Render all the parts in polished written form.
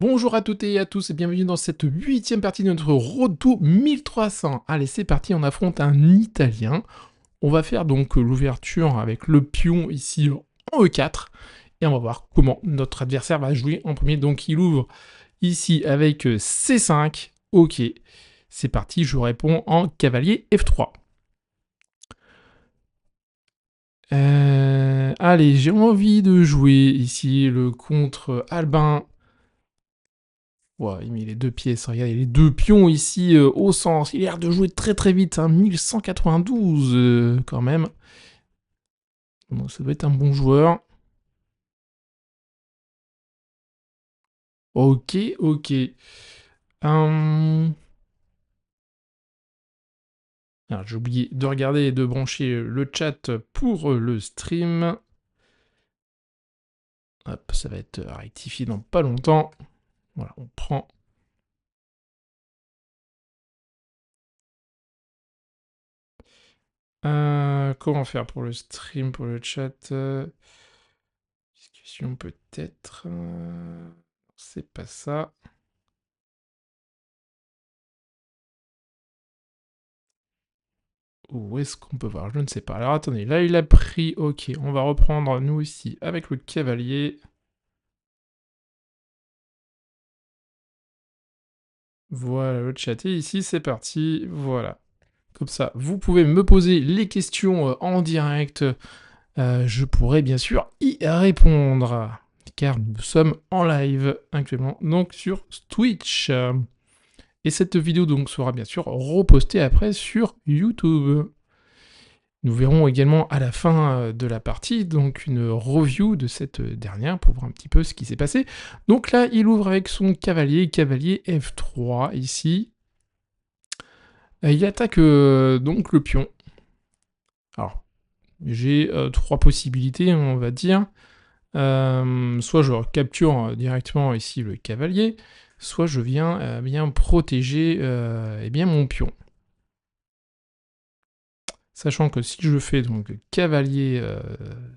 Bonjour à toutes et à tous et bienvenue dans cette 8e partie de notre Road to 1300. Allez, c'est parti, on affronte un Italien. On va faire donc l'ouverture avec le pion ici en E4 et on va voir comment notre adversaire va jouer en premier. Donc il ouvre ici avec C5. Ok, c'est parti, je réponds en cavalier F3. Allez, j'ai envie de jouer ici le contre Albin. Ouais, il met les deux pièces, regardez, les deux pions ici au sens. Il a l'air de jouer très très vite, hein, 1192 quand même. Bon, ça doit être un bon joueur. Ok, ok. Alors, j'ai oublié de regarder et de brancher le chat pour le stream. Hop, ça va être rectifié dans pas longtemps. Voilà, on prend. Comment faire pour le stream, pour le chat Discussion peut-être. C'est pas ça. Où est-ce qu'on peut voir? Je ne sais pas. Alors attendez, là il a pris. Ok, on va reprendre nous aussi avec le cavalier. Voilà, le chat est ici, c'est parti. Voilà. Comme ça, vous pouvez me poser les questions en direct. Je pourrai bien sûr y répondre. Car nous sommes en live actuellement, donc sur Twitch. Et cette vidéo donc sera bien sûr repostée après sur YouTube. Nous verrons également à la fin de la partie donc une review de cette dernière pour voir un petit peu ce qui s'est passé. Donc là, il ouvre avec son cavalier F3 ici. Il attaque donc le pion. Alors, j'ai trois possibilités, on va dire. Soit je capture directement ici le cavalier, soit je viens bien protéger eh bien mon pion. Sachant que si je fais donc cavalier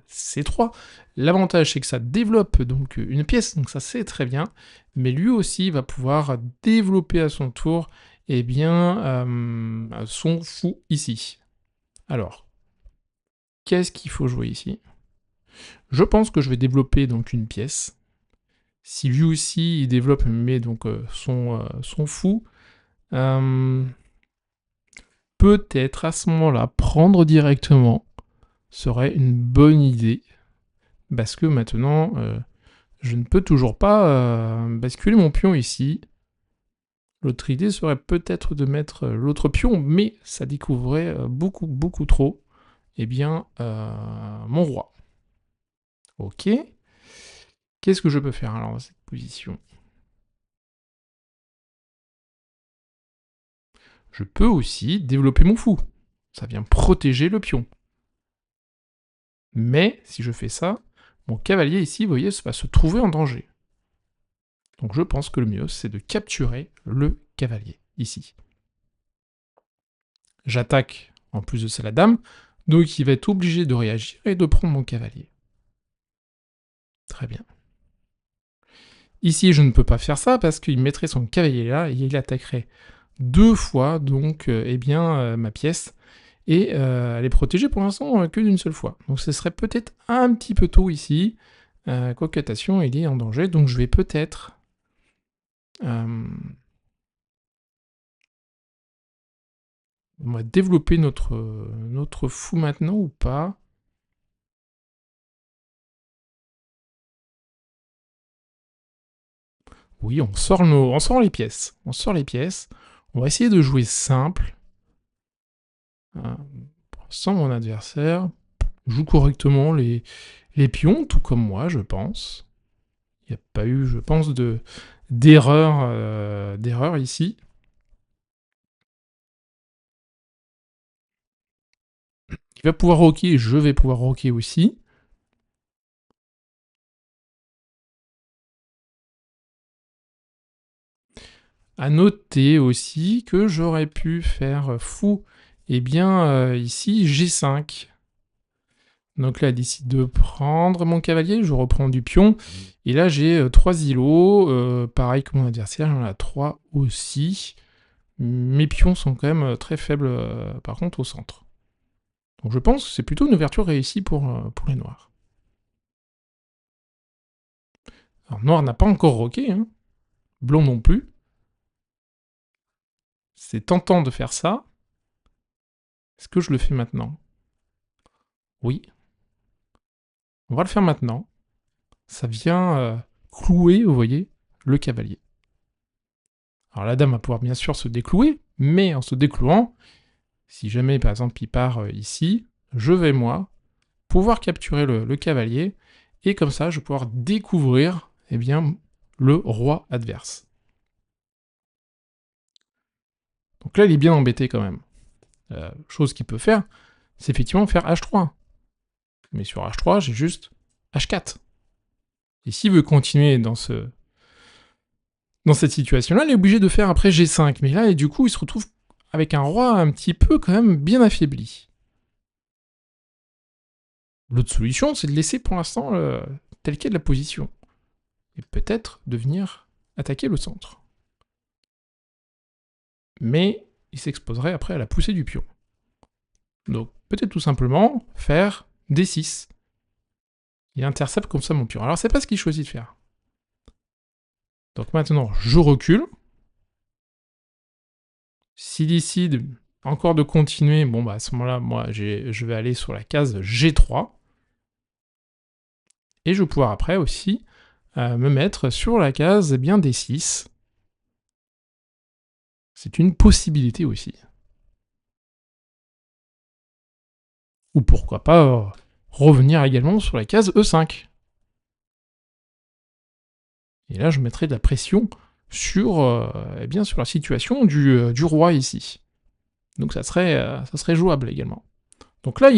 C3, l'avantage c'est que ça développe donc une pièce, donc ça c'est très bien, mais lui aussi va pouvoir développer à son tour eh bien, son fou ici. Alors, qu'est-ce qu'il faut jouer ici? Je pense que je vais développer donc une pièce. Si lui aussi il développe mais donc son fou, peut-être à ce moment-là prendre directement serait une bonne idée. Parce que maintenant, je ne peux toujours pas basculer mon pion ici. L'autre idée serait peut-être de mettre l'autre pion, mais ça découvrait beaucoup trop, eh bien, mon roi. Ok. Qu'est-ce que je peux faire alors dans cette position? Je peux aussi développer mon fou. Ça vient protéger le pion. Mais si je fais ça, mon cavalier ici, vous voyez, va se trouver en danger. Donc je pense que le mieux, c'est de capturer le cavalier, ici. J'attaque en plus de ça la dame, donc il va être obligé de réagir et de prendre mon cavalier. Très bien. Ici, je ne peux pas faire ça parce qu'il mettrait son cavalier là et il attaquerait deux fois donc eh bien, ma pièce. Et elle est protégée pour l'instant que d'une seule fois. Donc ce serait peut-être un petit peu tôt ici. Coquetation, il est en danger, donc je vais peut-être... on va développer notre fou maintenant ou pas? Oui, on sort les pièces. On sort les pièces. On va essayer de jouer simple. Sans mon adversaire joue correctement les pions, tout comme moi, je pense. Il n'y a pas eu, je pense, d'erreur ici. Il va pouvoir roquer, je vais pouvoir roquer aussi. À noter aussi que j'aurais pu faire fou, eh bien, ici, G5. Donc là, il décide de prendre mon cavalier, je reprends du pion. Et là, j'ai 3 îlots. Pareil que mon adversaire, j'en ai 3 aussi. Mes pions sont quand même très faibles, par contre, au centre. Donc je pense que c'est plutôt une ouverture réussie pour les noirs. Alors noir n'a pas encore roqué, hein. Blanc non plus. C'est tentant de faire ça. Est-ce que je le fais maintenant? Oui. On va le faire maintenant. Ça vient clouer, vous voyez, le cavalier. Alors la dame va pouvoir bien sûr se déclouer, mais en se déclouant, si jamais par exemple il part ici, je vais moi pouvoir capturer le cavalier, et comme ça je vais pouvoir découvrir eh bien, le roi adverse. Donc là il est bien embêté quand même. Chose qu'il peut faire, c'est effectivement faire H3. Mais sur H3, j'ai juste H4. Et s'il veut continuer dans cette situation-là, il est obligé de faire après G5. Mais là, et du coup, il se retrouve avec un roi un petit peu quand même bien affaibli. L'autre solution, c'est de laisser pour l'instant telle qu'est la position. Et peut-être de venir attaquer le centre. Mais il s'exposerait après à la poussée du pion. Donc peut-être tout simplement faire D6. Il intercepte comme ça mon pion. Alors c'est pas ce qu'il choisit de faire. Donc maintenant, je recule. S'il décide encore de continuer, bon bah à ce moment-là, moi je vais aller sur la case G3. Et je vais pouvoir après aussi me mettre sur la case eh bien, D6. C'est une possibilité aussi. Ou pourquoi pas revenir également sur la case E5. Et là, je mettrai de la pression sur, eh bien, sur la situation du roi ici. Donc ça serait jouable également. Donc là,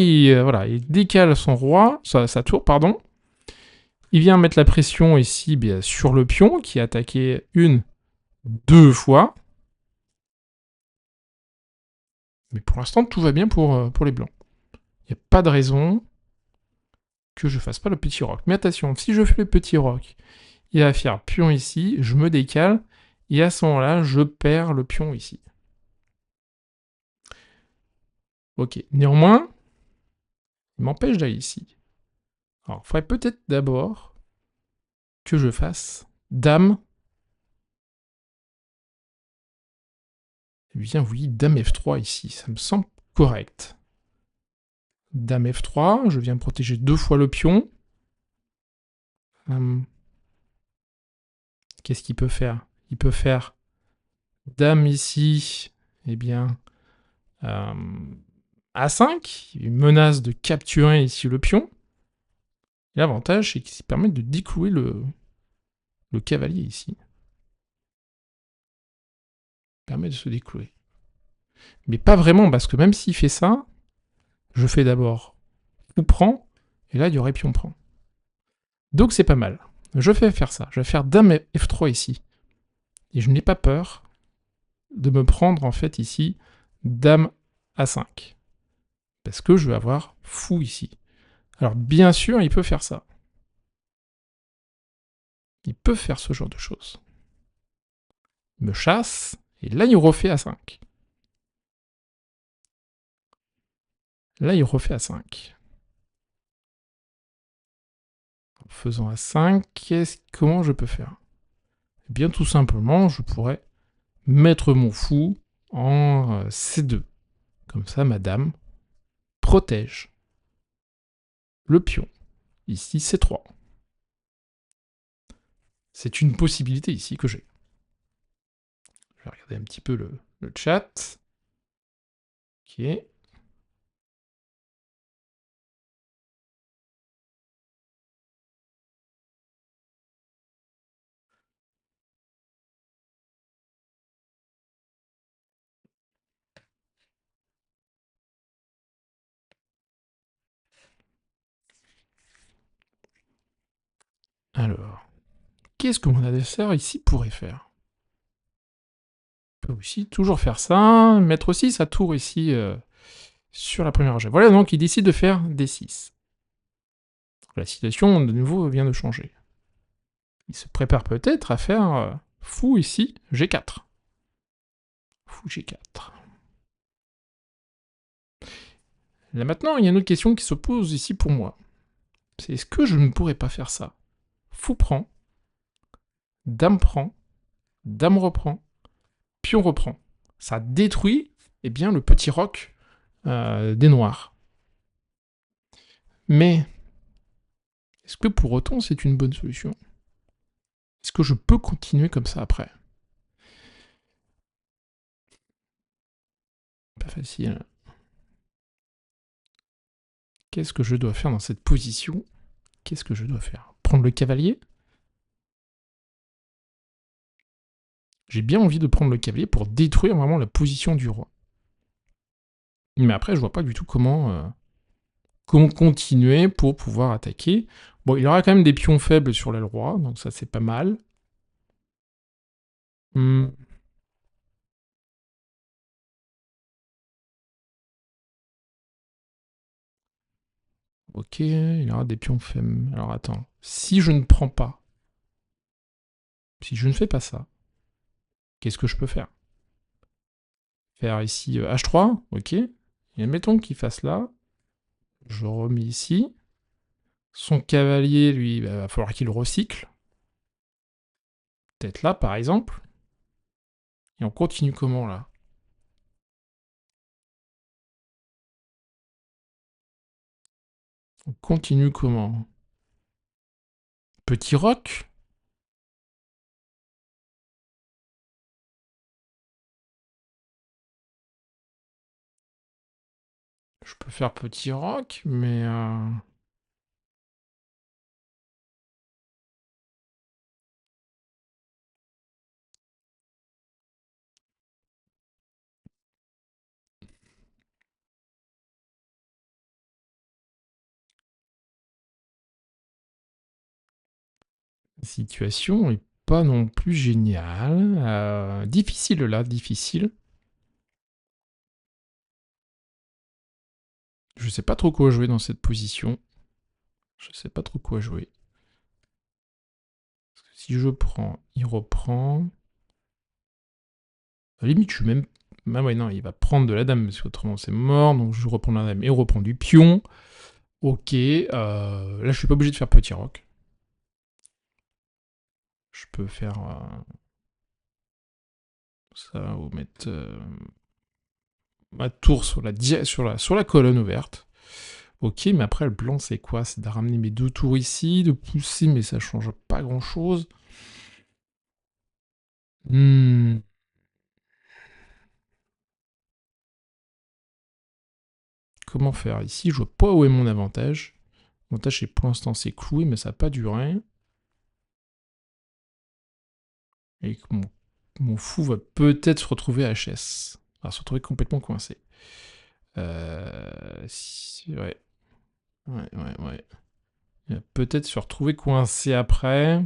voilà, il décale son roi, sa tour, pardon. Il vient mettre la pression ici bien, sur le pion, qui a attaqué 1, 2 fois. Mais pour l'instant, tout va bien pour les blancs. Il n'y a pas de raison que je fasse pas le petit roc. Mais attention, si je fais le petit roc, il va faire pion ici, je me décale, et à ce moment-là, je perds le pion ici. Ok, néanmoins, il m'empêche d'aller ici. Alors, il faudrait peut-être d'abord que je fasse dame. Eh bien oui, dame F3 ici, ça me semble correct. Dame F3, je viens protéger 2 fois le pion. Qu'est-ce qu'il peut faire? Il peut faire dame ici, eh bien, A5, il menace de capturer ici le pion. L'avantage, c'est qu'il permet de déclouer le cavalier ici. Il permet de se déclouer. Mais pas vraiment, parce que même s'il fait ça, je fais d'abord ou prend, et là, il y aurait pion prend. Donc c'est pas mal. Je vais faire ça. Je vais faire dame F3 ici. Et je n'ai pas peur de me prendre, en fait, ici, dame A5. Parce que je vais avoir fou ici. Alors, bien sûr, il peut faire ça. Il peut faire ce genre de choses. Il me chasse, et là, il refait A5. Là, il refait A5. En faisant A5, comment je peux faire? Eh bien, tout simplement, je pourrais mettre mon fou en C2. Comme ça, ma dame protège le pion. Ici, C3. C'est une possibilité ici que j'ai. Je vais regarder un petit peu le chat. Ok. Alors, qu'est-ce que mon adversaire ici pourrait faire? Il peut aussi toujours faire ça, mettre aussi sa tour ici sur la première rangée. Voilà, donc il décide de faire D6. La situation, de nouveau, vient de changer. Il se prépare peut-être à faire fou ici, G4. Fou G4. Là maintenant, il y a une autre question qui se pose ici pour moi. C'est est-ce que je ne pourrais pas faire ça? Fou prend, dame prend, dame reprend, pion reprend. Ça détruit eh bien, le petit roc des noirs. Mais est-ce que pour autant c'est une bonne solution? Est-ce que je peux continuer comme ça après? Pas facile. Qu'est-ce que je dois faire dans cette position? Qu'est-ce que je dois faire? Prendre le cavalier? J'ai bien envie de prendre le cavalier pour détruire vraiment la position du roi. Mais après, je vois pas du tout comment continuer pour pouvoir attaquer. Bon, il aura quand même des pions faibles sur l'aile roi, donc ça c'est pas mal. Ok, il aura des pions faibles. Alors attends, si je ne prends pas, si je ne fais pas ça, qu'est-ce que je peux faire? Faire ici H3, ok. Et admettons qu'il fasse là. Je remets ici. Son cavalier, lui, il va falloir qu'il recycle. Peut-être là, par exemple. Et on continue comment, là? On continue comment? Petit roc? Je peux faire petit roc, mais... La situation est pas non plus géniale. Difficile, là, difficile. Je sais pas trop quoi jouer dans cette position. Je sais pas trop quoi jouer. Parce que si je prends, il reprend. À la limite, je suis même... Ah ouais, non, il va prendre de la dame, parce qu'autrement c'est mort. Donc je reprends la dame et reprend du pion. Ok, là je suis pas obligé de faire petit roc. Je peux faire ça ou mettre ma tour sur la colonne ouverte. Ok, mais après le plan c'est quoi? C'est de ramener mes deux tours ici, de pousser, mais ça change pas grand chose. Comment faire? Ici, je vois pas où est mon avantage. L'avantage, c'est pour l'instant, c'est cloué, mais ça n'a pas duré. Et que mon fou va peut-être se retrouver à HS. Va se retrouver complètement coincé. Ouais. Ouais. Il va peut-être se retrouver coincé après.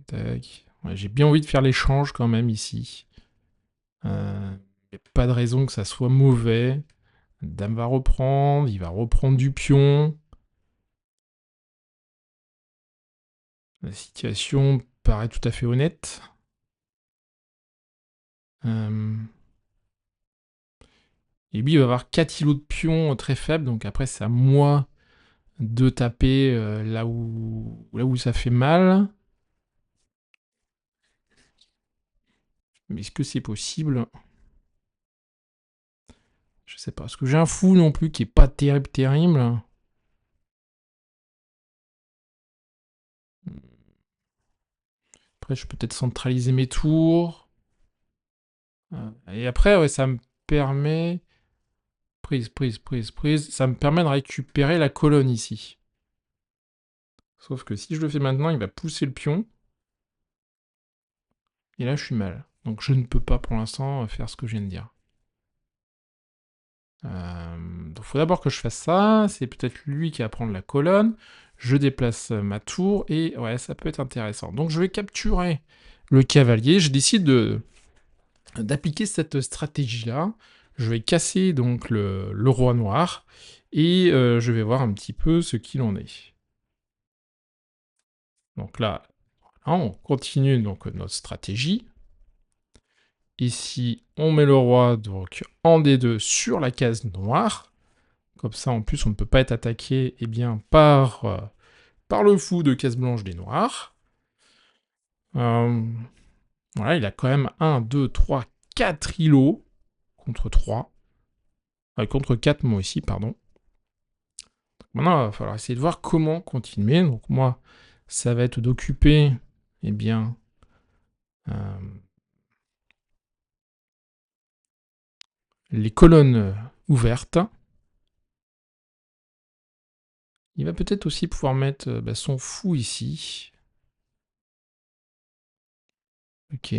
Tac. Ouais, j'ai bien envie de faire l'échange quand même ici. Il n'y a pas de raison que ça soit mauvais. Dame va reprendre, il va reprendre du pion. La situation paraît tout à fait honnête. Et lui, il va avoir 4 îlots de pion très faibles, donc après, c'est à moi de taper là où ça fait mal. Mais est-ce que c'est possible? Je sais pas. Est-ce que j'ai un fou non plus qui est pas terrible? Après, je peux peut-être centraliser mes tours. Et après, ouais, ça me permet... Prise. Ça me permet de récupérer la colonne ici. Sauf que si je le fais maintenant, il va pousser le pion. Et là, je suis mal. Donc je ne peux pas pour l'instant faire ce que je viens de dire. Donc il faut d'abord que je fasse ça. C'est peut-être lui qui va prendre la colonne. Je déplace ma tour et ouais, ça peut être intéressant. Donc je vais capturer le cavalier. Je décide d'appliquer cette stratégie-là. Je vais casser donc le roi noir et je vais voir un petit peu ce qu'il en est. Donc là, on continue donc notre stratégie. Ici, on met le roi donc en D2 sur la case noire. Comme ça, en plus, on ne peut pas être attaqué par le fou de case blanche des noirs. Voilà, il a quand même 1, 2, 3, 4 îlots contre 3. Contre 4 moi aussi, pardon. Maintenant, il va falloir essayer de voir comment continuer. Donc moi, ça va être d'occuper, eh bien, les colonnes ouvertes. Il va peut-être aussi pouvoir mettre son fou ici. Ok.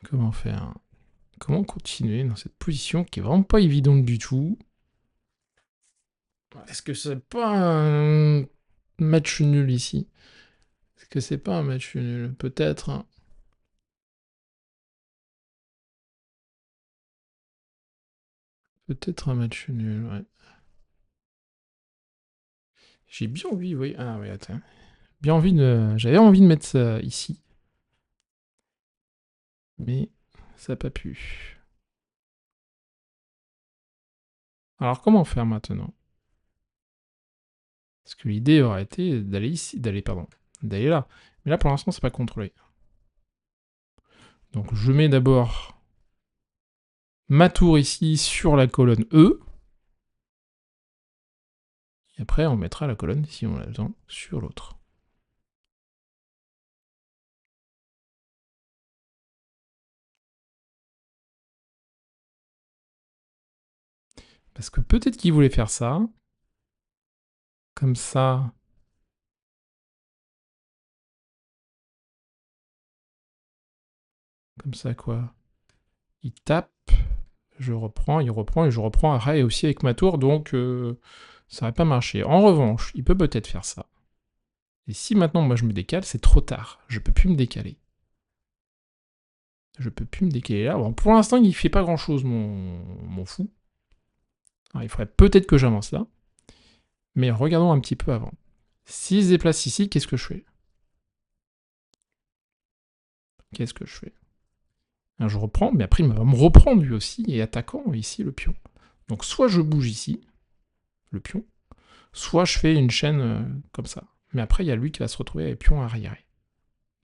Comment faire? Comment continuer dans cette position qui est vraiment pas évidente du tout? Est-ce que c'est pas un match nul ici? Est-ce que c'est pas un match nul? Peut-être. Hein. Peut-être un match nul, ouais. J'ai bien envie, oui. Ah oui, attends. J'avais envie de mettre ça ici. Mais ça n'a pas pu. Alors comment faire maintenant? Parce que l'idée aurait été d'aller ici, d'aller là. Mais là pour l'instant c'est pas contrôlé. Donc je mets d'abord ma tour ici sur la colonne E. Et après on mettra la colonne, si on l'a besoin, sur l'autre. Parce que peut-être qu'il voulait faire ça. Comme ça. Comme ça quoi. Il tape, je reprends, il reprend, et je reprends après aussi avec ma tour, donc ça n'aurait pas marché. En revanche, il peut peut-être faire ça. Et si maintenant moi je me décale, c'est trop tard. Je peux plus me décaler. Je peux plus me décaler là. Bon, pour l'instant, il fait pas grand chose, mon fou. Alors, il faudrait peut-être que j'avance là. Mais regardons un petit peu avant. S'il se déplace ici, qu'est-ce que je fais? Qu'est-ce que je fais? Alors, je reprends, mais après il va me reprendre lui aussi, et attaquant ici le pion. Donc soit je bouge ici, le pion, soit je fais une chaîne comme ça. Mais après, il y a lui qui va se retrouver avec pion arriéré.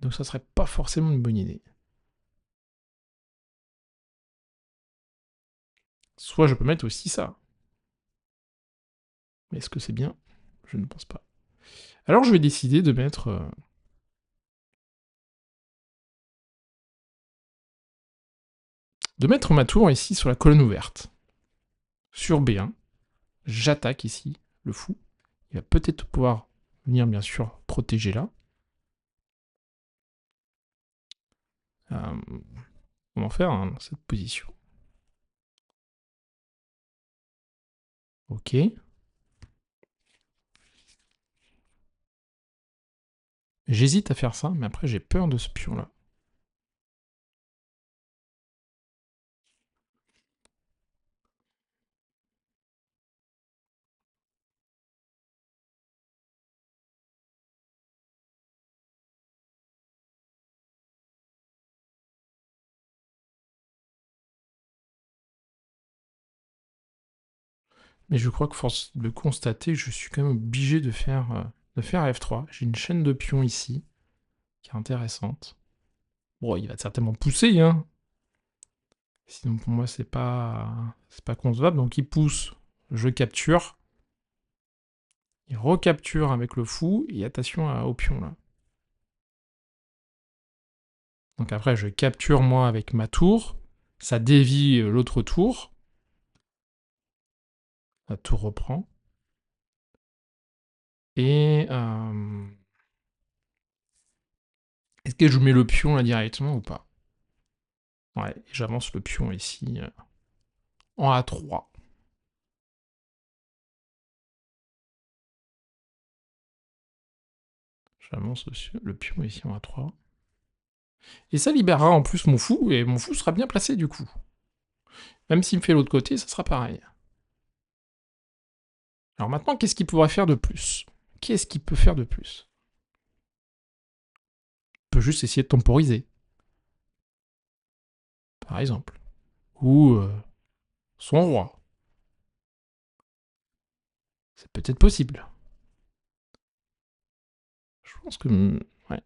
Donc ça serait pas forcément une bonne idée. Soit je peux mettre aussi ça. Mais est-ce que c'est bien? Je ne pense pas. Alors je vais décider de mettre ma tour ici sur la colonne ouverte. Sur B1. J'attaque ici le fou. Il va peut-être pouvoir venir bien sûr protéger là. Comment faire dans cette position? Ok. J'hésite à faire ça, mais après j'ai peur de ce pion là. Mais je crois que force de constater, je suis quand même obligé de faire F3. J'ai une chaîne de pions ici, qui est intéressante. Bon, il va certainement pousser, hein. Sinon pour moi c'est pas concevable. Donc il pousse, je capture. Il recapture avec le fou, et attention au pion là. Donc après je capture moi avec ma tour. Ça dévie l'autre tour. La tour reprend. Et est-ce que je mets le pion là directement ou pas? Ouais, j'avance le pion ici en A3. J'avance le pion ici en A3. Et ça libérera en plus mon fou, et mon fou sera bien placé du coup. Même s'il me fait l'autre côté, ça sera pareil. Alors maintenant, qu'est-ce qu'il pourrait faire de plus? Qu'est-ce qu'il peut faire de plus? Il peut juste essayer de temporiser, par exemple. Ou son roi. C'est peut-être possible. Je pense que... Ouais.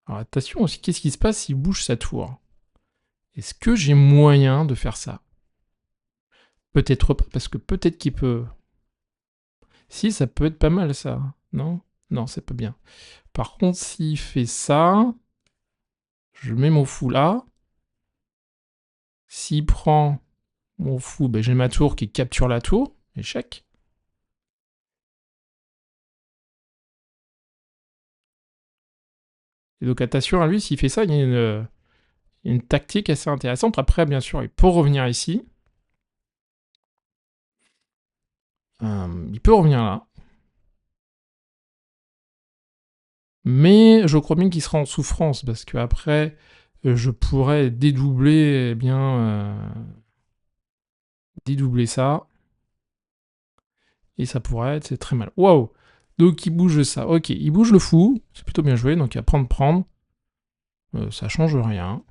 Alors attention aussi, qu'est-ce qui se passe s'il bouge sa tour? Est-ce que j'ai moyen de faire ça? Peut-être pas, parce que peut-être qu'il peut... Si, ça peut être pas mal ça. Non? Non, c'est pas bien. Par contre, s'il fait ça... Je mets mon fou là. S'il prend mon fou, ben j'ai ma tour qui capture la tour. Échec. Et donc attention à lui, s'il fait ça, il y a une tactique assez intéressante. Après, bien sûr, il peut revenir ici. Il peut revenir là. Mais je crois bien qu'il sera en souffrance, parce qu'après, je pourrais dédoubler, eh bien, dédoubler ça. Et ça pourrait être très mal. Waouh! Donc il bouge ça. Ok, il bouge le fou. C'est plutôt bien joué. Donc il va prendre. Ça change rien.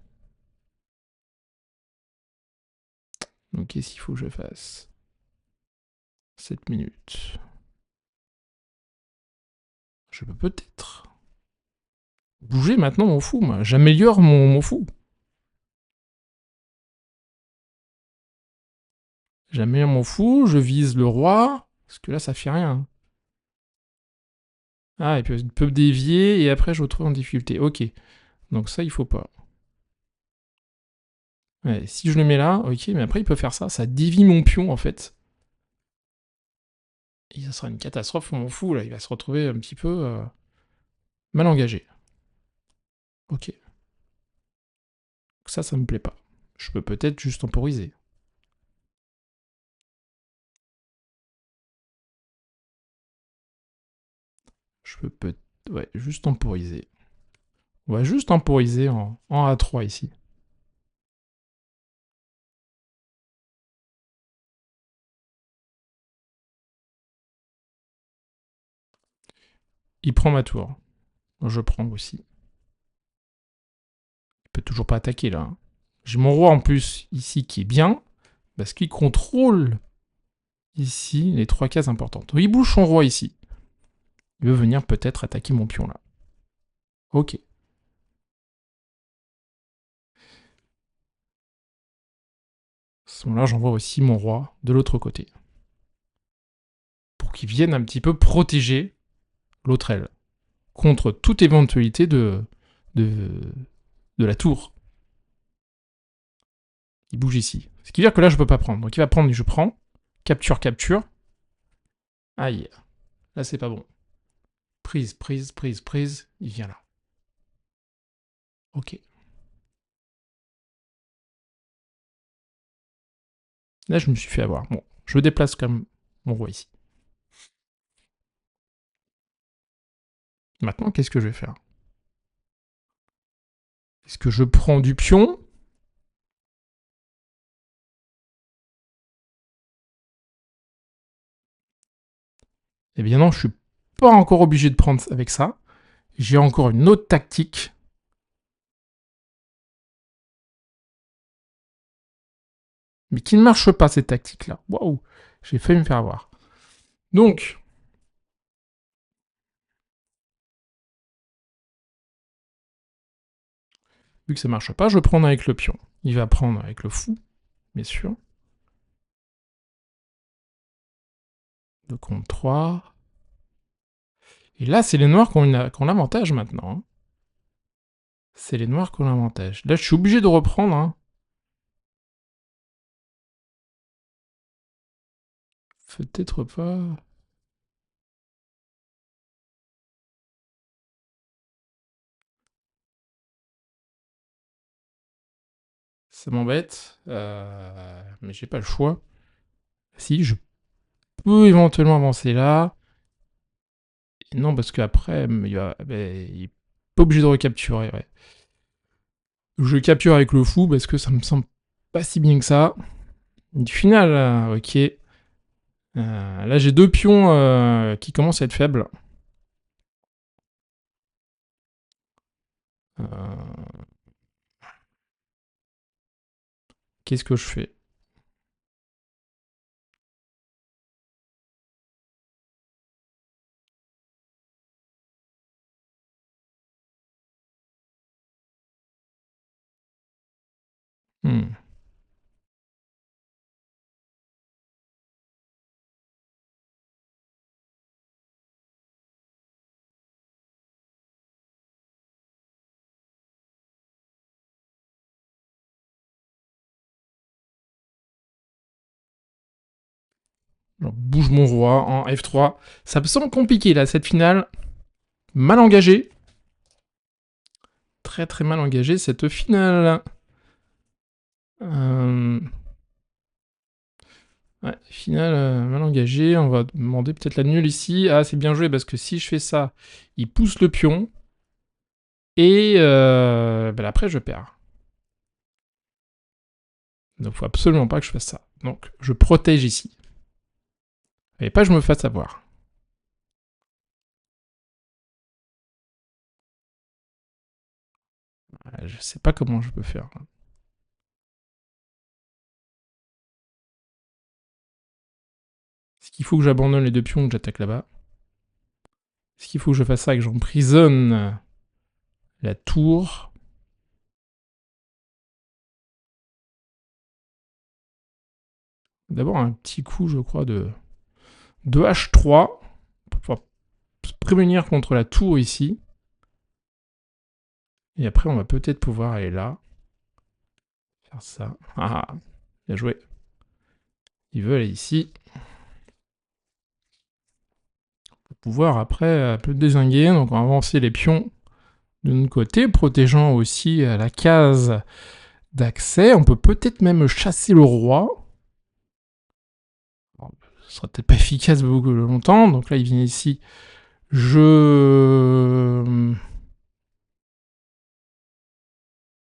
Donc qu'est-ce qu'il faut que je fasse? 7 minutes. Je peux peut-être bouger maintenant mon fou, moi. J'améliore mon fou. J'améliore mon fou, je vise le roi. Parce que là, ça fait rien. Ah, et puis il peut dévier et après je retrouve en difficulté. Ok. Donc ça, il faut pas. Ouais, si je le mets là, ok, mais après il peut faire ça. Ça dévie mon pion en fait. Et ça sera une catastrophe pour mon fou, là. Il va se retrouver un petit peu mal engagé. Ok. Donc ça me plaît pas. Je peux peut-être juste temporiser. Je peux peut-être... Ouais, juste temporiser. On va juste temporiser en A3 ici. Il prend ma tour. Je prends aussi. Il peut toujours pas attaquer là. J'ai mon roi en plus ici qui est bien. Parce qu'il contrôle ici les 3 cases importantes. Il bouge son roi ici. Il veut venir peut-être attaquer mon pion là. Ok. À ce moment-là, j'envoie aussi mon roi de l'autre côté. Pour qu'il vienne un petit peu protéger l'autre aile. Contre toute éventualité de, de la tour. Il bouge ici. Ce qui veut dire que là, je peux pas prendre. Donc il va prendre, je prends. Capture, capture. Aïe. Là, c'est pas bon. Prise, prise, prise, prise. Il vient là. Ok. Là, je me suis fait avoir. Bon, je déplace comme mon roi ici. Maintenant, qu'est-ce que je vais faire? Est-ce que je prends du pion? Eh bien non, je suis pas encore obligé de prendre avec ça. J'ai encore une autre tactique. Mais qui ne marche pas, cette tactique-là. Waouh, j'ai failli me faire avoir. Donc, vu que ça marche pas, je vais prendre avec le pion. Il va prendre avec le fou, bien sûr. 2 contre 3. Et là, c'est les noirs qui ont l'avantage maintenant. Hein. C'est les noirs qui ont l'avantage. Là, je suis obligé de reprendre. Hein. Peut-être pas. Ça m'embête. Mais j'ai pas le choix. Si, je peux éventuellement avancer là. Et non, parce qu'après, il est pas obligé de recapturer, ouais. Je capture avec le fou parce que ça me semble pas si bien que ça. Du final, ok. Là, j'ai 2 pions qui commencent à être faibles. Euh, Qu'est-ce que je fais? Hmm. Alors, bouge mon roi en F3. Ça me semble compliqué là, cette finale. Mal engagée. Très très mal engagée cette finale. Euh... Ouais, finale mal engagée. On va demander peut-être la nulle ici. Ah, c'est bien joué parce que si je fais ça, il pousse le pion. Et après, je perds. Donc, faut absolument pas que je fasse ça. Donc, je protège ici. Et pas que je me fasse avoir. Je sais pas comment je peux faire. Est-ce qu'il faut que j'abandonne les 2 pions que j'attaque là-bas? Est-ce qu'il faut que je fasse ça et que j'emprisonne la tour? D'abord un petit coup, je crois, de H3 pour pouvoir se prémunir contre la tour ici. Et après, on va peut-être pouvoir aller là. Faire ça. Ah, bien joué. Il veut aller ici. Pour pouvoir après un peu dézinguer. Donc on va avancer les pions de notre côté, protégeant aussi la case d'accès. On peut peut-être même chasser le roi. Ce sera peut-être pas efficace beaucoup longtemps. Donc là, il vient ici. Je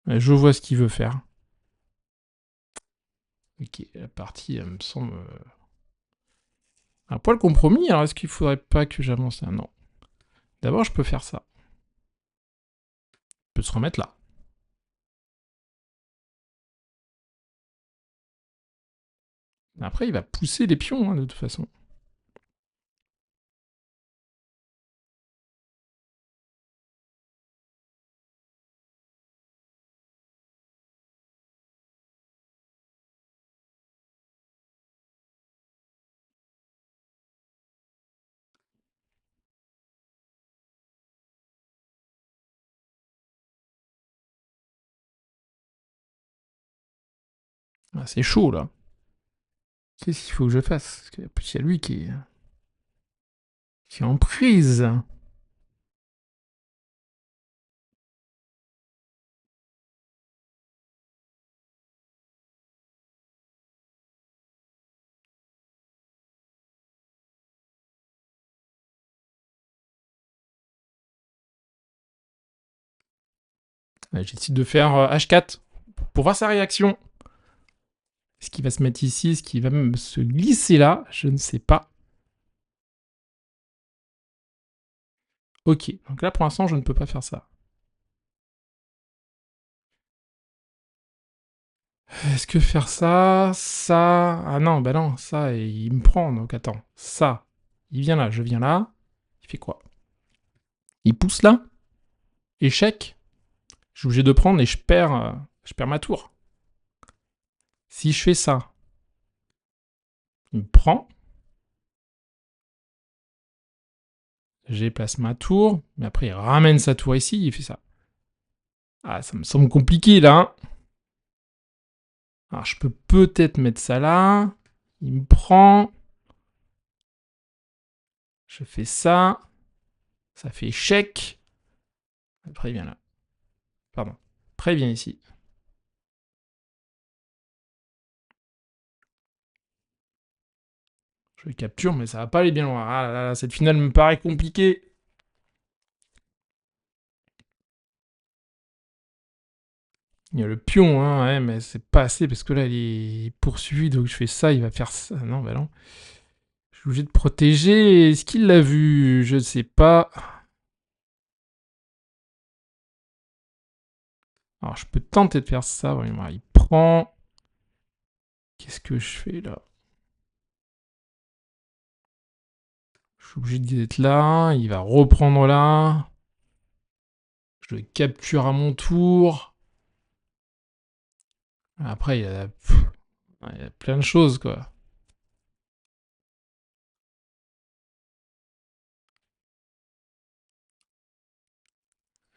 vois ce qu'il veut faire. Ok, la partie me semble un poil compromis. Alors est-ce qu'il faudrait pas que j'avance là? Non. D'abord, je peux faire ça. Je peux se remettre là. Après, il va pousser les pions, hein, de toute façon. Ah, c'est chaud, là. Qu'est-ce qu'il faut que je fasse? Parce qu'en plus, il y a lui qui est en prise. J'essaie de faire H4 pour voir sa réaction. Est-ce qu'il va se mettre ici? Est-ce qu'il va même se glisser là? Je ne sais pas. Ok, donc là, pour l'instant, je ne peux pas faire ça. Est-ce que faire ça, ça... Ah non, bah non, ça, il me prend, donc attends. Ça, il vient là, je viens là. Il fait quoi? Il pousse là? Échec? Je suis obligé de prendre et je perds ma tour. Si je fais ça, il me prend. J'ai place ma tour, mais après il ramène sa tour ici, il fait ça. Ah, ça me semble compliqué là. Hein. Alors je peux peut-être mettre ça là. Il me prend. Je fais ça. Ça fait échec. Après il vient là. Pardon. Après il vient ici. Je capture, mais ça va pas aller bien loin. Ah là là, cette finale me paraît compliquée. Il y a le pion, hein, ouais, mais c'est pas assez parce que là, il est poursuivi, donc je fais ça, il va faire ça. Non, bah non. Je suis obligé de protéger. Est-ce qu'il l'a vu? Je ne sais pas. Alors, je peux tenter de faire ça. Voyons voir, il prend. Qu'est-ce que je fais là? Je suis obligé d'être là. Il va reprendre là. Je le capture à mon tour. Après, il y a plein de choses, quoi.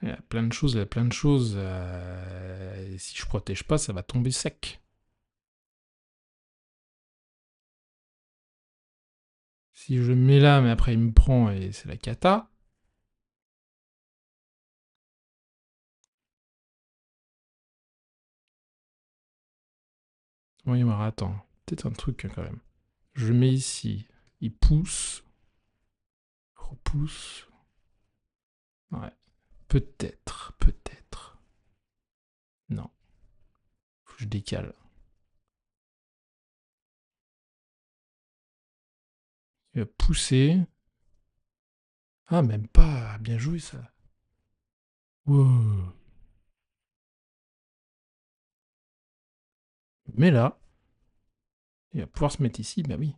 Il y a plein de choses, il y a plein de choses. Si je protège pas, ça va tomber sec. Si je le mets là, mais après il me prend et c'est la cata. Oui, mais attends. Peut-être un truc quand même. Je le mets ici. Il pousse. Repousse. Ouais. Peut-être. Peut-être. Non. Faut que je décale. Il va pousser. Ah, même pas. Bien joué ça. Wow. Mais là, il va pouvoir se mettre ici. Bah oui.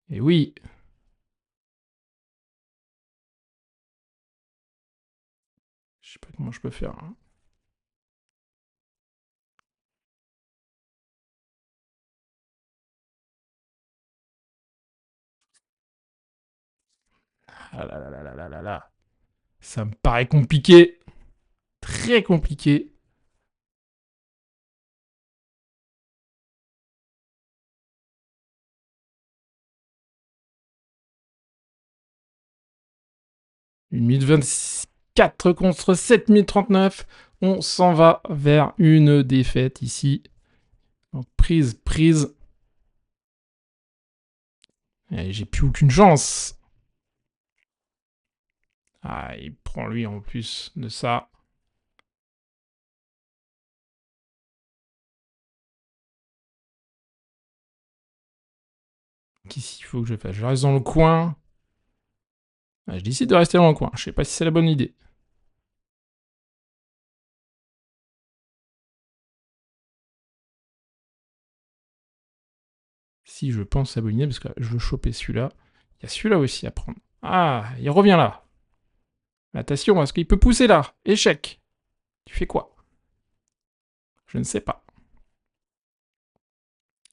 Et oui. Je sais pas comment je peux faire. Hein. Ah là là là là là là là. Ça me paraît compliqué. Très compliqué. Une minute 24 contre 7 minutes 39. On s'en va vers une défaite ici. Donc, prise. J'ai plus aucune chance. Ah, il prend lui en plus de ça. Qu'est-ce qu'il faut que je fasse? Je reste dans le coin. Ah, je décide de rester dans le coin. Je sais pas si c'est la bonne idée. Si je pense à bonne idée, parce que je veux choper celui-là. Il y a celui-là aussi à prendre. Ah, il revient là. Attention, est-ce qu'il peut pousser là? Échec. Tu fais quoi? Je ne sais pas.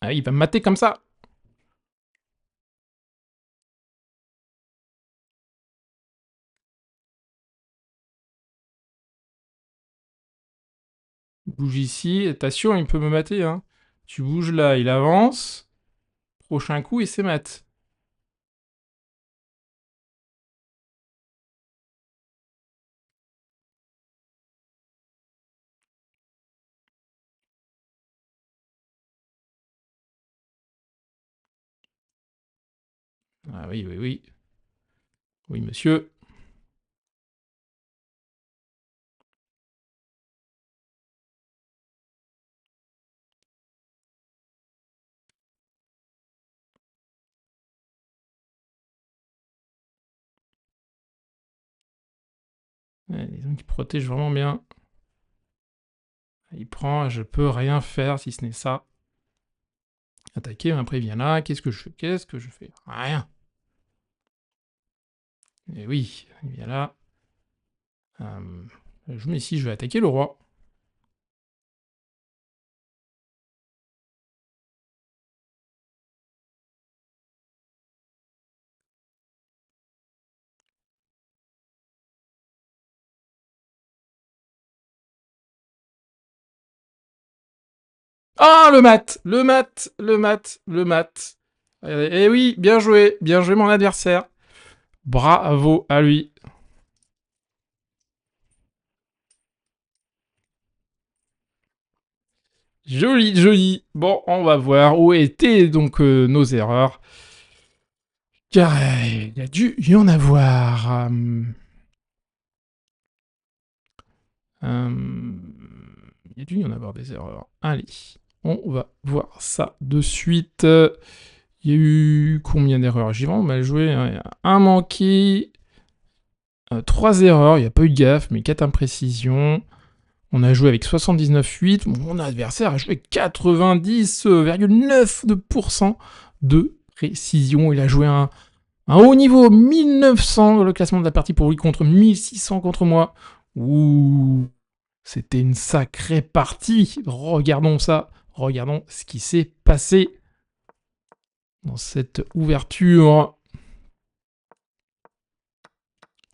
Ah, il va me mater comme ça. Bouge ici. Attention, il peut me mater. Hein. Tu bouges là, il avance. Prochain coup, et c'est mat. Ah oui, oui, oui. Oui, monsieur. Ouais, disons qu'il protège vraiment bien. Il prend, je peux rien faire si ce n'est ça. Attaquer, mais après il vient là. Qu'est-ce que je fais? Qu'est-ce que je fais? Rien. Et oui, il vient là. Je mets ici, je vais attaquer le roi. Ah, le mat! Le mat! Le mat! Le mat! Et oui, bien joué mon adversaire. Bravo à lui. Joli, joli. Bon, on va voir où étaient donc nos erreurs. Car il y a dû y en avoir. Il y a dû y en avoir des erreurs. Allez, on va voir ça de suite. Il y a eu combien d'erreurs? J'ai vraiment mal joué. Un manqué, 3 erreurs, il n'y a pas eu de gaffe, mais 4 imprécisions. On a joué avec 79,8. Mon adversaire a joué 90,9% de précision. Il a joué un haut niveau, 1900 le classement de la partie pour lui contre 1600 contre moi. Ouh, c'était une sacrée partie. Regardons ça. Regardons ce qui s'est passé dans cette ouverture.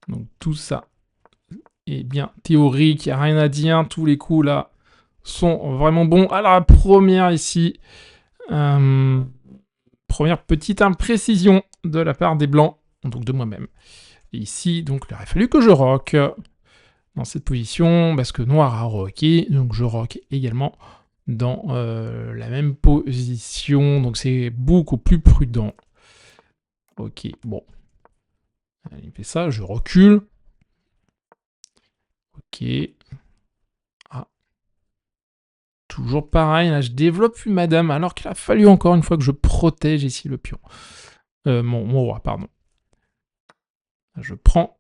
Donc tout ça est bien théorique, il n'y a rien à dire. Tous les coups là sont vraiment bons. Alors la première ici, première petite imprécision de la part des blancs, donc de moi-même. Et ici, donc il aurait fallu que je rock dans cette position, parce que noir a rocké, donc je rock également dans la même position, donc c'est beaucoup plus prudent. Ok, bon. Il fait ça, je recule. Ok. Ah. Toujours pareil, là je développe une madame, alors qu'il a fallu encore une fois que je protège ici le pion. Mon roi, pardon. Je prends,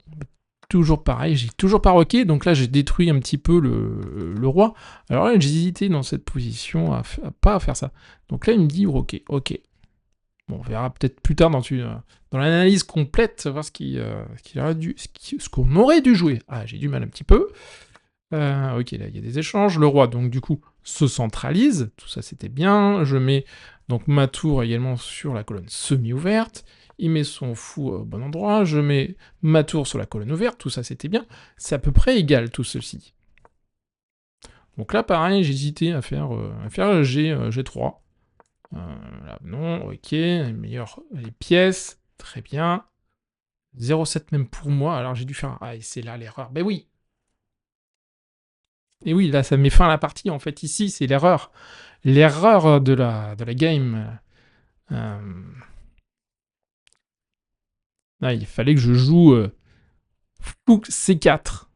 toujours pareil, j'ai toujours pas rocké, donc là j'ai détruit un petit peu le roi. Alors là j'ai hésité dans cette position à pas faire ça. Donc là il me dit ok, ok. Bon, on verra peut-être plus tard dans l'analyse complète, voir ce qu'on aurait dû jouer. Ah, j'ai du mal un petit peu. Ok, là il y a des échanges. Le roi, donc du coup, se centralise. Tout ça c'était bien. Je mets donc ma tour également sur la colonne semi-ouverte. Il met son fou au bon endroit. Je mets ma tour sur la colonne ouverte. Tout ça c'était bien. C'est à peu près égal tout ceci. Donc là pareil, j'ai hésité à faire G3. Là, non, ok. Meilleur les pièces. Très bien. 0,7 même pour moi. Alors j'ai dû faire... Ah, et c'est là l'erreur. Ben oui. Et oui, là, ça met fin à la partie. En fait, ici, c'est l'erreur. L'erreur de la game. Euh, Là, il fallait que je joue Fou C4.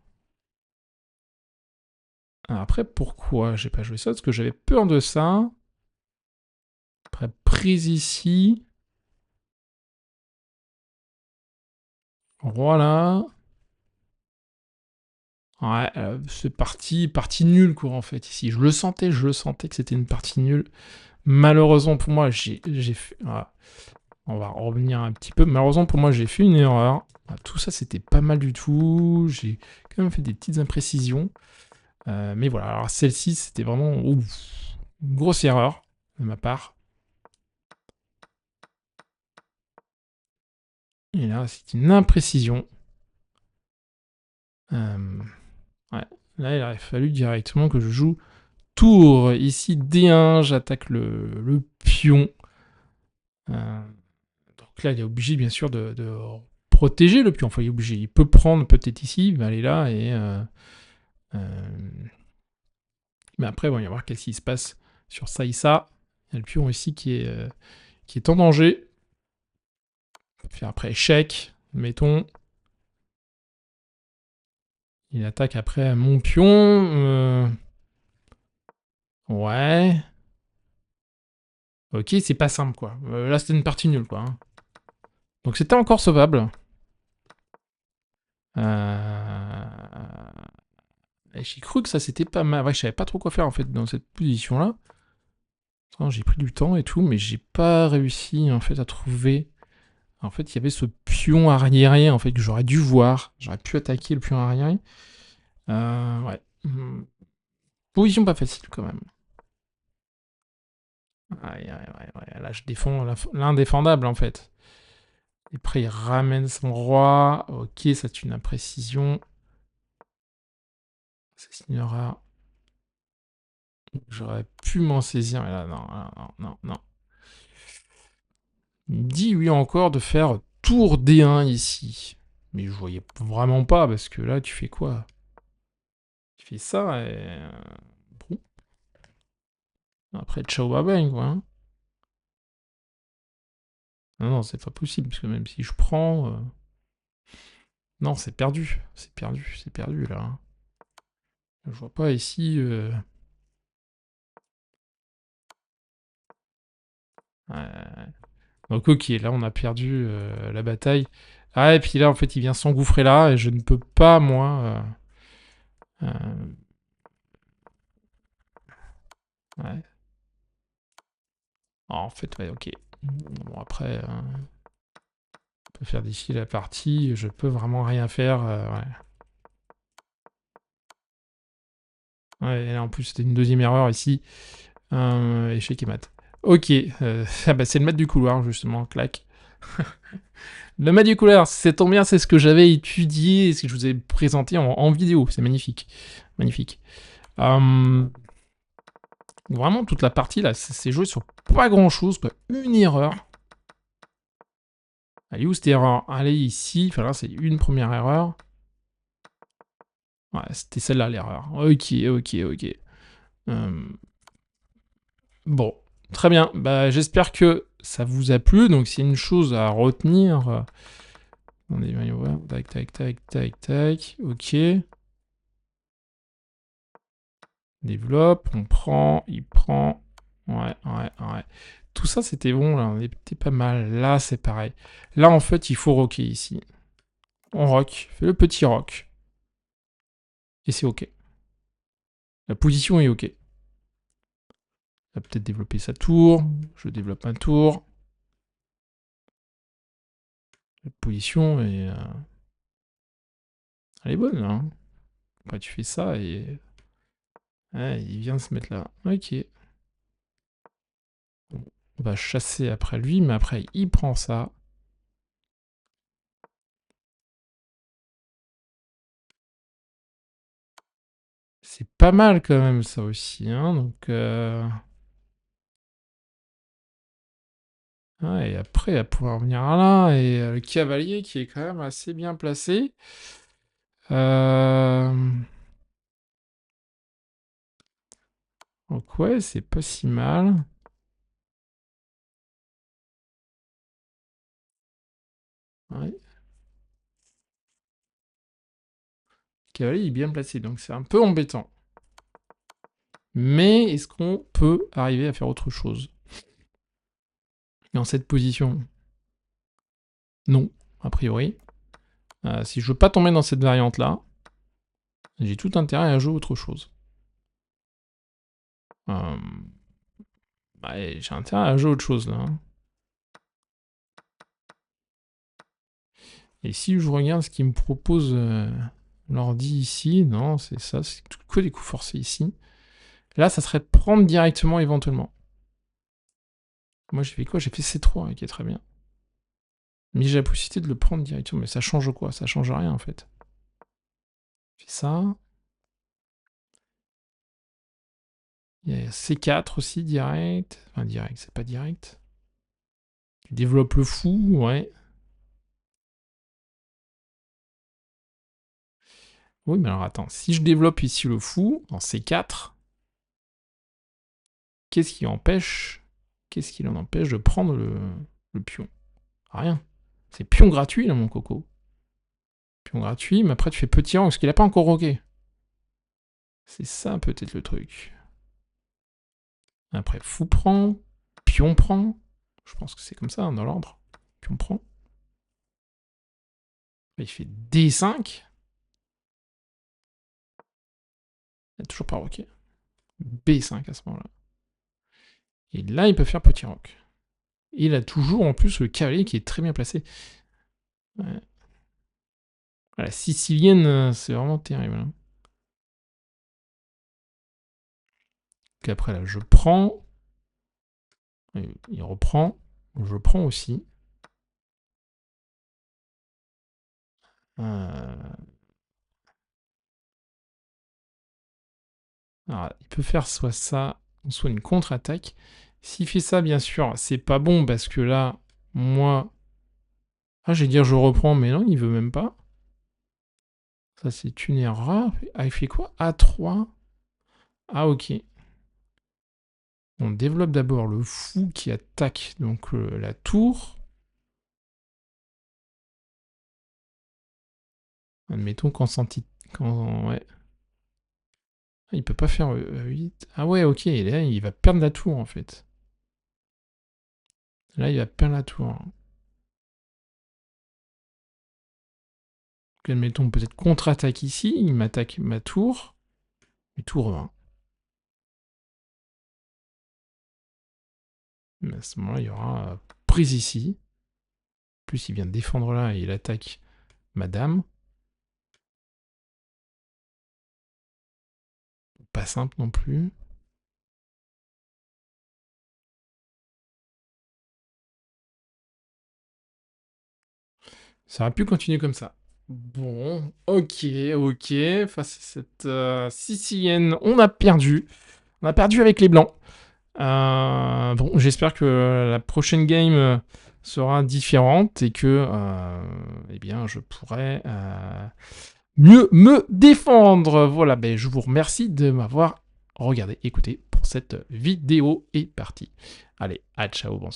Alors après, pourquoi j'ai pas joué ça? Parce que j'avais peur de ça. Après, prise ici. Voilà. Ouais, c'est partie nulle, quoi, en fait, ici. Je le sentais que c'était une partie nulle. Malheureusement pour moi, j'ai fait... Voilà. On va revenir un petit peu. Malheureusement pour moi, j'ai fait une erreur. Tout ça, c'était pas mal du tout. J'ai quand même fait des petites imprécisions. Mais voilà, alors celle-ci, c'était vraiment une grosse erreur de ma part. Et là, c'est une imprécision. Ouais. Là, il aurait fallu directement que je joue tour. Ici, D1, j'attaque le pion. Donc là, il est obligé, bien sûr, de protéger le pion. Enfin, il est obligé. Il peut prendre peut-être ici, il va aller là et... mais après, bon, il va y voir qu'est-ce qui se passe sur ça et ça. Il y a le pion ici qui est en danger. On va faire après échec, mettons. Il attaque après mon pion. Ouais. Ok, c'est pas simple, quoi. Là, c'était une partie nulle, quoi. Hein. Donc c'était encore sauvable. J'ai cru que ça c'était pas mal. Ouais, je savais pas trop quoi faire, en fait, dans cette position-là. J'ai pris du temps et tout, mais j'ai pas réussi, en fait, à trouver... En fait, il y avait ce pion arriéré, en fait, que j'aurais dû voir. J'aurais pu attaquer le pion arriéré. Ouais. Position pas facile, quand même. Ouais. Là, je défends l'indéfendable, en fait. Et après, il ramène son roi. Ok, ça c'est une imprécision. Ça signera. J'aurais pu m'en saisir, mais là, non. Il me dit, lui, encore de faire tour D1 ici. Mais je voyais vraiment pas, parce que là, tu fais quoi? Tu fais ça et... Bon. Après, ciao, bye bye, quoi. Hein. Non, non, c'est pas possible, parce que même si je prends... Non, c'est perdu. C'est perdu, c'est perdu, là. Hein. Je vois pas ici... Donc ok, là on a perdu la bataille. Ah, et puis là en fait il vient s'engouffrer là, et je ne peux pas moi... ouais. Ah, en fait, ouais, ok. Bon, après, on peut faire d'ici la partie, je peux vraiment rien faire. Ouais. Ouais, et là, en plus c'était une deuxième erreur ici. Échec et mat. Ok, ah bah, c'est le maître du couloir justement, clac. Le maître du couloir, c'est tant bien, c'est ce que j'avais étudié, ce que je vous ai présenté en vidéo, c'est magnifique. Magnifique. Vraiment, toute la partie, là, c'est joué sur pas grand-chose, quoi. Une erreur. Allez, où cette erreur? Allez, ici. Enfin, là, c'est une première erreur. Ouais, c'était celle-là, l'erreur. Ok, ok, ok. Bon, très bien. Bah, j'espère que ça vous a plu. Donc, s'il y a une chose à retenir... Attendez, tac, tac, tac, tac, tac. Ok. Développe, on prend, il prend. Ouais, ouais, ouais. Tout ça, c'était bon, là, on était pas mal. Là, c'est pareil. Là, en fait, il faut rocker ici. On rock, fais le petit rock. Et c'est OK. La position est OK. Il va peut-être développer sa tour. Je développe un tour. La position est... elle est bonne, là. Hein. Après, tu fais ça et... ouais, il vient se mettre là. OK. On va chasser après lui, mais après, il prend ça. C'est pas mal quand même ça aussi, hein, donc... ah, et après, à pouvoir venir là, et le cavalier qui est quand même assez bien placé. Donc ouais, c'est pas si mal. Ouais. Le cavalier est bien placé, donc c'est un peu embêtant. Mais est-ce qu'on peut arriver à faire autre chose dans cette position? Non, a priori. Si je veux pas tomber dans cette variante-là, j'ai tout intérêt à jouer autre chose. Ouais, j'ai intérêt à jouer autre chose, là. Hein. Et si je regarde ce qu'il me propose l'ordi ici, non, c'est ça, c'est que des coups forcés ici. Là, ça serait de prendre directement éventuellement. Moi, j'ai fait quoi? J'ai fait C3, qui est très bien. Mais j'ai la possibilité de le prendre directement. Mais ça change quoi? Ça change rien, en fait. Je fais ça. Il y a C4 aussi, direct. Enfin, direct, c'est pas direct. Tu développes le fou, ouais. Oui, mais alors attends. Si je développe ici le fou, en C4, qu'est-ce qui empêche... Qu'est-ce qui l'en empêche de prendre le pion? Rien. C'est pion gratuit, là, mon coco. Pion gratuit, mais après, tu fais petit rang, parce qu'il a pas encore roqué. C'est ça, peut-être, le truc. Après, fou prend, pion prend. Je pense que c'est comme ça, hein, dans l'ordre. Pion prend. Il fait D5. Il n'a toujours pas roqué. B5 à ce moment-là. Et là, il peut faire petit roc. Et il a toujours en plus le cavalier qui est très bien placé. Ouais. La sicilienne, c'est vraiment terrible. Hein. Donc après, là, je prends. Il reprend. Je prends aussi. Alors, il peut faire soit ça, soit une contre-attaque. S'il fait ça, bien sûr, c'est pas bon parce que là, moi... Ah, j'ai dire je reprends, mais non, il veut même pas. Ça, c'est une erreur. Ah, il fait quoi? A3. Ah, ok. On développe d'abord le fou qui attaque donc la tour. Admettons qu'en senti... Ouais. Il peut pas faire 8. Ah ouais, ok, là, il va perdre la tour, en fait. Là, il va perdre la tour. Donc, admettons, peut-être contre-attaque ici. Il m'attaque ma tour. Mais tour 20. Mais à ce moment-là, il y aura prise ici. En plus, il vient de défendre là et il attaque ma dame. Pas simple non plus. Ça aurait pu continuer comme ça. Bon, ok. Face à cette Sicilienne, on a perdu. On a perdu avec les Blancs. Bon, j'espère que la prochaine game sera différente et que eh bien, je pourrai mieux me défendre. Voilà, ben, je vous remercie de m'avoir regardé, écouté pour cette vidéo et partie. Allez, à ciao, bonsoir.